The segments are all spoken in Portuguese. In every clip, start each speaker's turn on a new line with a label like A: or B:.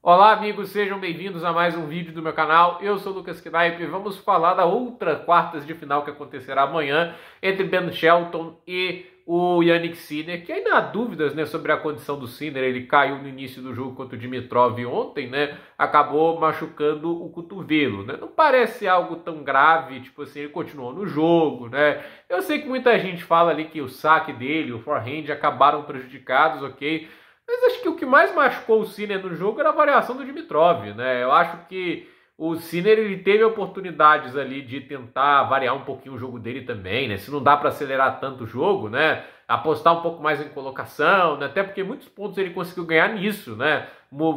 A: Olá amigos, sejam bem-vindos a mais um vídeo do meu canal. Eu sou o Lucas Knaip e vamos falar da outra quartas de final que acontecerá amanhã entre Ben Shelton e o Jannik Sinner, que ainda há dúvidas, né, sobre a condição do Sinner. Ele caiu no início do jogo contra o Dimitrov ontem, né, acabou machucando o cotovelo, né. Não parece algo tão grave, tipo assim, ele continuou no jogo, né. Eu sei que muita gente fala ali que o saque dele, o forehand acabaram prejudicados, ok? Mas acho que o que mais machucou o Sinner no jogo era a variação do Dimitrov, né? Eu acho que o Sinner ele teve oportunidades ali de tentar variar um pouquinho o jogo dele também, né? Se não dá para acelerar tanto o jogo, né? Apostar um pouco mais em colocação, né? Até porque muitos pontos ele conseguiu ganhar nisso, né?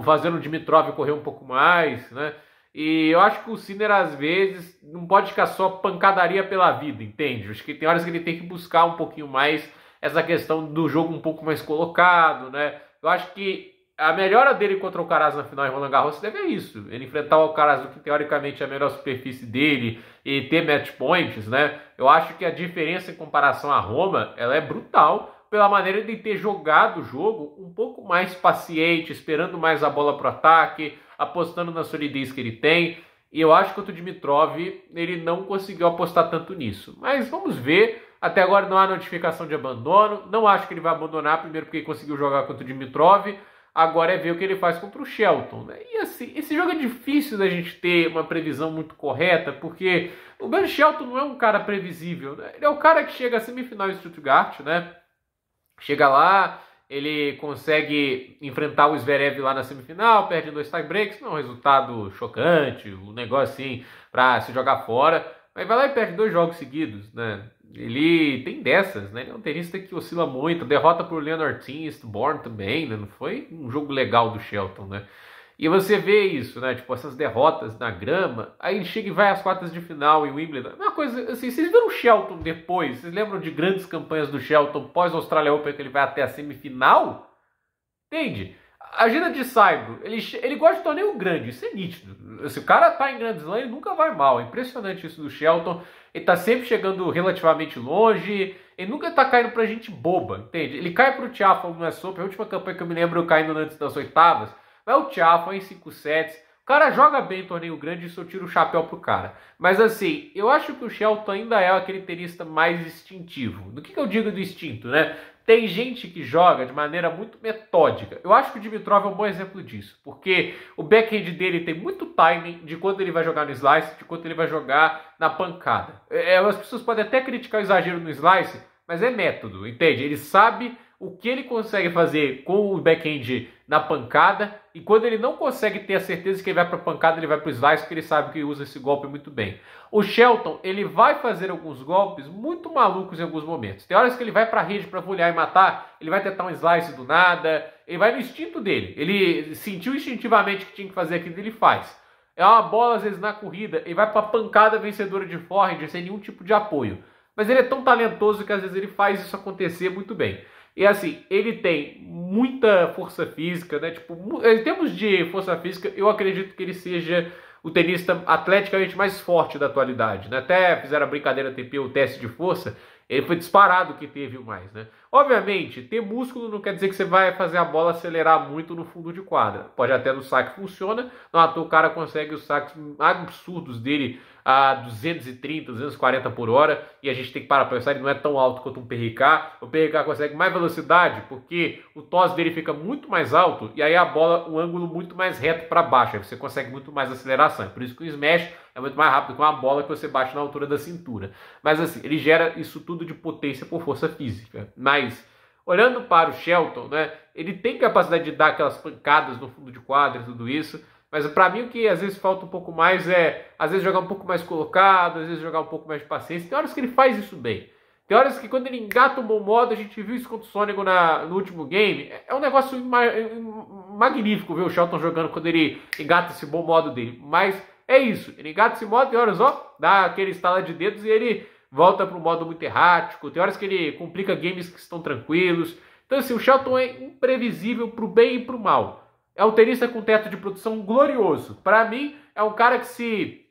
A: Fazendo o Dimitrov correr um pouco mais, né? E eu acho que o Sinner, às vezes, não pode ficar só pancadaria pela vida, entende? Acho que tem horas que ele tem que buscar um pouquinho mais essa questão do jogo um pouco mais colocado, né? Eu acho que a melhora dele contra o Alcaraz na final em Roland Garros se deve a isso. Ele enfrentar o Alcaraz, que teoricamente é a melhor superfície dele, e ter match points, né? Eu acho que a diferença em comparação a Roma, ela é brutal pela maneira de ter jogado o jogo um pouco mais paciente, esperando mais a bola para o ataque, apostando na solidez que ele tem. E eu acho que o Dimitrov, ele não conseguiu apostar tanto nisso. Mas vamos ver. Até agora não há notificação de abandono. Não acho que ele vai abandonar, primeiro porque ele conseguiu jogar contra o Dimitrov. Agora é ver o que ele faz contra o Shelton, né? E assim, esse jogo é difícil da gente ter uma previsão muito correta, porque o Ben Shelton não é um cara previsível, né? Ele é o cara que chega à semifinal em Stuttgart, né? Chega lá, ele consegue enfrentar o Zverev lá na semifinal, perde 2 tiebreaks, não é um resultado chocante, um negócio assim pra se jogar fora. Mas vai lá e perde 2 jogos seguidos, né? Ele tem dessas, né? Ele é um tenista que oscila muito. Derrota por Leonard Tim, Eastbourne também, né? Não foi um jogo legal do Shelton, né? E você vê isso, né? Tipo, essas derrotas na grama. Aí ele chega e vai às quartas de final em Wimbledon. Uma coisa assim, vocês viram o Shelton depois? Vocês lembram de grandes campanhas do Shelton pós-Australia Open que ele vai até a semifinal? Entende? A agenda de Saibro, ele gosta de torneio grande, isso é nítido. Se o cara tá em Grand Slam, ele nunca vai mal. É impressionante isso do Shelton. Ele tá sempre chegando relativamente longe. Ele nunca tá caindo pra gente boba, entende? Ele cai pro Tiafoe no US Open. A última campanha que eu me lembro, eu caindo antes das oitavas. Vai o Tiafoe em 5 sets. O cara joga bem em torneio grande e isso eu tiro o chapéu pro cara. Mas assim, eu acho que o Shelton ainda é aquele tenista mais instintivo. Do que eu digo do instinto, né? Tem gente que joga de maneira muito metódica. Eu acho que o Dimitrov é um bom exemplo disso, porque o backhand dele tem muito timing de quando ele vai jogar no slice, de quando ele vai jogar na pancada. As pessoas podem até criticar o exagero no slice, mas é método, entende? Ele sabe o que ele consegue fazer com o backhand na pancada, e quando ele não consegue ter a certeza que ele vai para a pancada, ele vai para o slice, porque ele sabe que usa esse golpe muito bem. O Shelton, ele vai fazer alguns golpes muito malucos em alguns momentos. Tem horas que ele vai para a rede para folhear e matar, ele vai tentar um slice do nada, ele vai no instinto dele. Ele sentiu instintivamente que tinha que fazer aquilo, ele faz. É uma bola, às vezes, na corrida, ele vai para a pancada vencedora de forehand, sem nenhum tipo de apoio. Mas ele é tão talentoso que, às vezes, ele faz isso acontecer muito bem. E assim, ele tem muita força física, né? Tipo, em termos de força física, eu acredito que ele seja o tenista atleticamente mais forte da atualidade, né? Até fizeram a brincadeira TP, o teste de força, ele foi disparado que teve o mais, né? Obviamente, ter músculo não quer dizer que você vai fazer a bola acelerar muito no fundo de quadra. Pode até no saque funciona, não à toa o cara consegue os saques absurdos dele a 230, 240 por hora, e a gente tem que parar para pensar, ele não é tão alto quanto um PRK. O PRK consegue mais velocidade porque o toss dele fica muito mais alto e aí a bola, um ângulo muito mais reto para baixo, aí você consegue muito mais aceleração. É por isso que o smash é muito mais rápido que uma bola que você bate na altura da cintura. Mas assim, ele gera isso tudo de potência por força física. Mas olhando para o Shelton, né, ele tem capacidade de dar aquelas pancadas no fundo de quadra e tudo isso. Mas para mim o que às vezes falta um pouco mais é, às vezes jogar um pouco mais colocado, às vezes jogar um pouco mais de paciência. Tem horas que ele faz isso bem. Tem horas que quando ele engata um bom modo, a gente viu isso contra o Sonego no último game, é um negócio magnífico ver o Shelton jogando quando ele engata esse bom modo dele. Mas é isso, ele engata esse modo, tem horas, ó, dá aquele estala de dedos e ele volta para um modo muito errático. Tem horas que ele complica games que estão tranquilos. Então assim, o Shelton é imprevisível para o bem e para o mal. É um tenista com teto de produção glorioso. Para mim, é um cara que se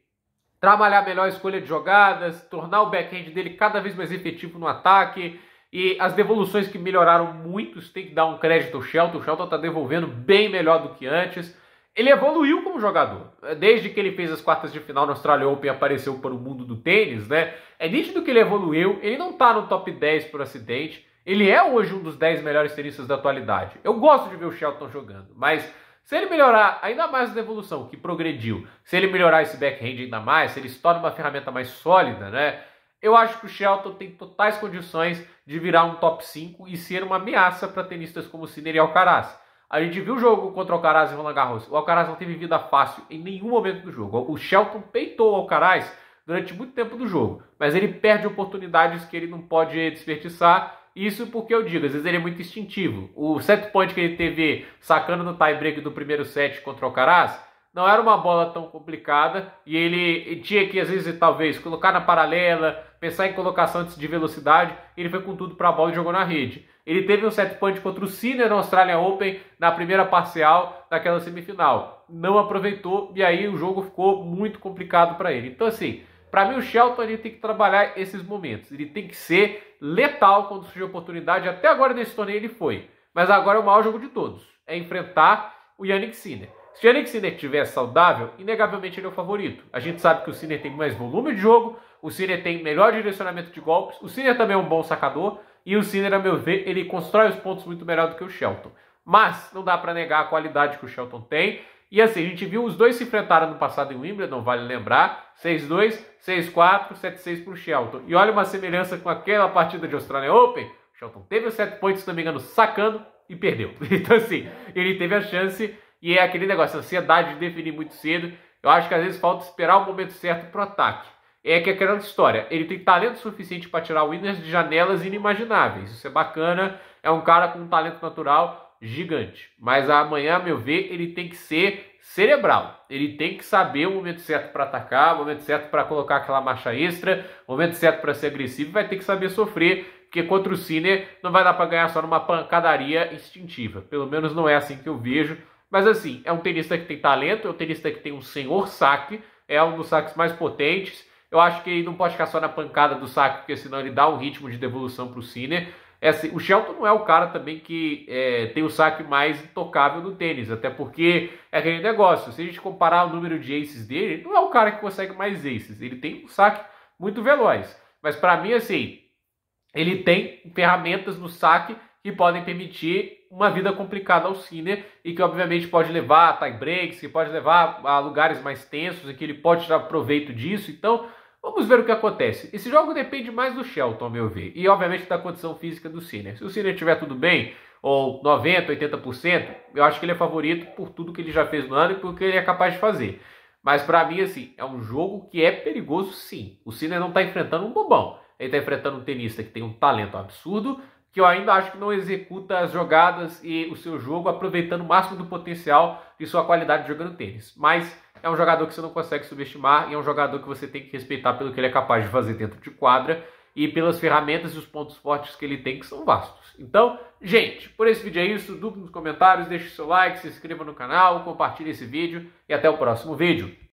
A: trabalhar melhor a escolha de jogadas, tornar o backhand dele cada vez mais efetivo no ataque, e as devoluções que melhoraram muito, você tem que dar um crédito ao Shelton. O Shelton está devolvendo bem melhor do que antes. ele evoluiu como jogador. Desde que ele fez as quartas de final no Australian Open e apareceu para o mundo do tênis, né? É nítido que ele evoluiu, ele não tá no top 10 por acidente, ele é hoje um dos 10 melhores tenistas da atualidade. Eu gosto de ver o Shelton jogando, mas se ele melhorar ainda mais na evolução, que progrediu, se ele melhorar esse backhand ainda mais, se ele se torna uma ferramenta mais sólida, né? Eu acho que o Shelton tem totais condições de virar um top 5 e ser uma ameaça para tenistas como Sinner e Alcaraz. A gente viu o jogo contra o Alcaraz e Roland Garros. O Alcaraz não teve vida fácil em nenhum momento do jogo. O Shelton peitou o Alcaraz durante muito tempo do jogo, mas ele perde oportunidades que ele não pode desperdiçar. Isso porque eu digo, às vezes ele é muito instintivo. O set point que ele teve sacando no tie-break do primeiro set contra o Alcaraz não era uma bola tão complicada e ele tinha que, às vezes, talvez, colocar na paralela, pensar em colocação antes de velocidade. Ele foi com tudo para a bola e jogou na rede. Ele teve um set point contra o Sinner no Australian Open na primeira parcial daquela semifinal. Não aproveitou e aí o jogo ficou muito complicado para ele. Então, assim, para mim o Shelton ele tem que trabalhar esses momentos. Ele tem que ser letal quando surgir oportunidade. Até agora nesse torneio ele foi. Mas agora é o maior jogo de todos. É enfrentar o Jannik Sinner. Se o Jannik Sinner estiver saudável, inegavelmente ele é o favorito. A gente sabe que o Sinner tem mais volume de jogo, o Sinner tem melhor direcionamento de golpes, o Sinner também é um bom sacador, e o Sinner, a meu ver, ele constrói os pontos muito melhor do que o Shelton. Mas não dá para negar a qualidade que o Shelton tem. E assim, a gente viu os dois se enfrentaram no passado em Wimbledon, vale lembrar, 6-2, 6-4, 7-6 para o Shelton. E olha uma semelhança com aquela partida de Australian Open, o Shelton teve os 7 points, se não me engano, sacando e perdeu. Então assim, ele teve a chance. E é aquele negócio, a ansiedade de definir muito cedo. Eu acho que às vezes falta esperar o momento certo para o ataque. É que aquela história, ele tem talento suficiente para tirar winners de janelas inimagináveis. Isso é bacana, é um cara com um talento natural gigante. Mas amanhã, a meu ver, ele tem que ser cerebral. Ele tem que saber o momento certo para atacar, o momento certo para colocar aquela marcha extra, o momento certo para ser agressivo, vai ter que saber sofrer, porque contra o Sinner não vai dar para ganhar só numa pancadaria instintiva. Pelo menos não é assim que eu vejo. Mas assim, é um tenista que tem talento, é um tenista que tem um senhor saque, é um dos saques mais potentes. Eu acho que ele não pode ficar só na pancada do saque, porque senão ele dá um ritmo de devolução para o Sinner. Assim, o Shelton não é o cara também que tem o saque mais intocável do tênis, até porque é aquele negócio, se a gente comparar o número de aces dele, ele não é o cara que consegue mais aces, ele tem um saque muito veloz. Mas para mim, assim, ele tem ferramentas no saque que podem permitir uma vida complicada ao Sinner e que obviamente pode levar a tie breaks, que pode levar a lugares mais tensos e que ele pode tirar proveito disso. Então vamos ver o que acontece. Esse jogo depende mais do Shelton, ao meu ver, e obviamente da condição física do Sinner. Se o Sinner estiver tudo bem, ou 90%, 80%, eu acho que ele é favorito por tudo que ele já fez no ano e por que ele é capaz de fazer. Mas para mim, assim, é um jogo que é perigoso sim. O Sinner não está enfrentando um bobão. Ele está enfrentando um tenista que tem um talento absurdo, que eu ainda acho que não executa as jogadas e o seu jogo aproveitando o máximo do potencial de sua qualidade jogando tênis. Mas é um jogador que você não consegue subestimar e é um jogador que você tem que respeitar pelo que ele é capaz de fazer dentro de quadra e pelas ferramentas e os pontos fortes que ele tem, que são vastos. Então, gente, por esse vídeo é isso. Dúvida nos comentários, deixe seu like, se inscreva no canal, compartilhe esse vídeo e até o próximo vídeo.